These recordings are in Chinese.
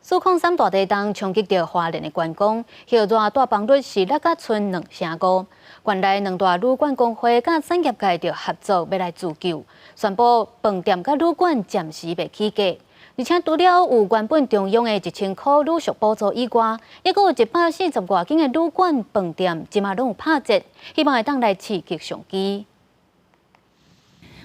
苏控3大地震冲击到花莲的观光，现热大房率是6甲村2成5。县内2大旅馆工会甲产业界就合作要来自救，宣布饭店甲旅馆暂时袂起价，而且除了有原本中央的1000块旅宿补助以外，还佫有140外间的旅馆饭店，即马拢有拍折，希望会当来刺激商机。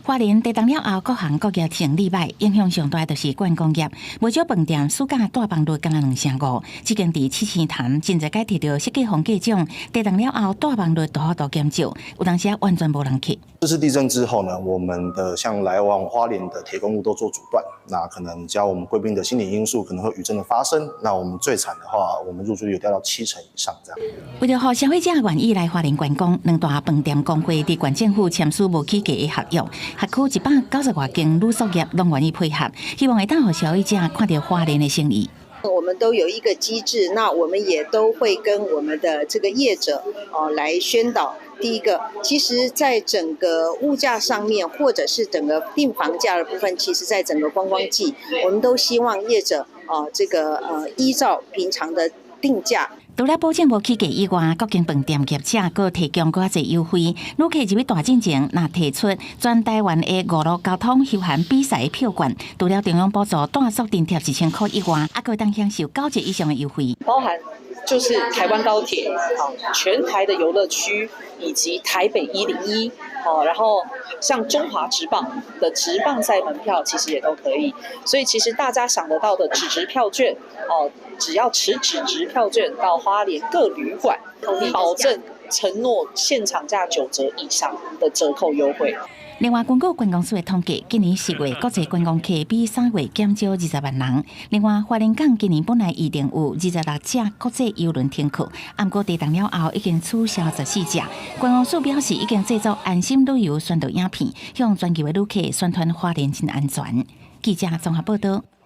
花莲地震了后，各行各业生意歹，影响上大就是观光业。不少饭店暑假大房率敢若2成5，只间伫七星潭真侪届摕到设计风格奖，地震了后大房率大幅度减少，有当时完全无人去。这次地震之后呢，我们的像来往花莲的铁公路都做阻断，那可能加我们贵宾的心理因素，可能会余震的发生。那我们最惨的话，我们入住率有掉到70%以上这样。为了让消费者愿意来花莲观光，2大饭店工会伫县政府签署无起价的合约，辖区190外间旅宿业拢愿意配合，希望会当让消费者看到花莲的生意。我们都有一个机制，那我们也都会跟我们的这个业者来宣导。第一个，其实在整个物价上面，或者是整个订房价的部分，其实在整个观光季，我们都希望业者依照平常的定价。除了保证无起价以外，各间饭店业者佫提供更侪优惠。旅客入去大进前，若提出全台湾的5路交通休闲比赛票券，除了中央补助大宿津贴1000块以外，还佫当享受9折以上的优惠，包含就是台湾高铁、全台的游乐区以及台北101，然后像中华职棒的职棒赛门票其实也都可以。所以其实大家想得到的纸质票券，只要持纸质票券到花莲各旅馆，保证承诺现场价9折以上的折扣优惠。另外，根据观光署的统计，今年10月国际观光客比3月减少20万人。另外，花莲港今年本来预定有26架国际邮轮停靠，不过地震了后已经取消14架。观光署表示，已经制作安心旅游宣导影片，向全球的旅客宣传花莲真安全。记者综合报道。